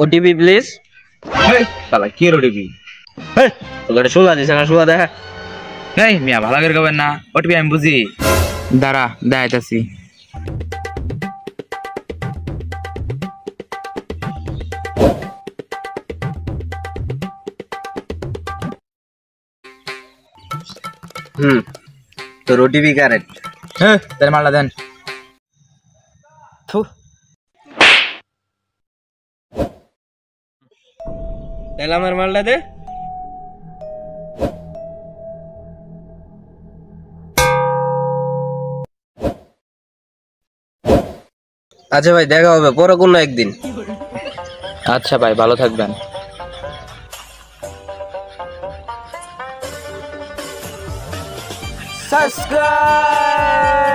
OTP please. শালা কি OTP? তোকে শোনা দিছে না, শোনা দেখা। এই মিয়া ভালো করে কবেন না, ওটিপি আমি বুঝি। দাঁড়া দেখাইতাছি। তোর ওটিপি কারেক্ট। হ্যাঁ তাহলে মালটা দেন। তাহলে আমার মালটা দে। আচ্ছা ভাই, দেখা হবে পরে কোনো একদিন। আচ্ছা ভাই, ভালো থাকবেন। সাবস্ক্রাইব।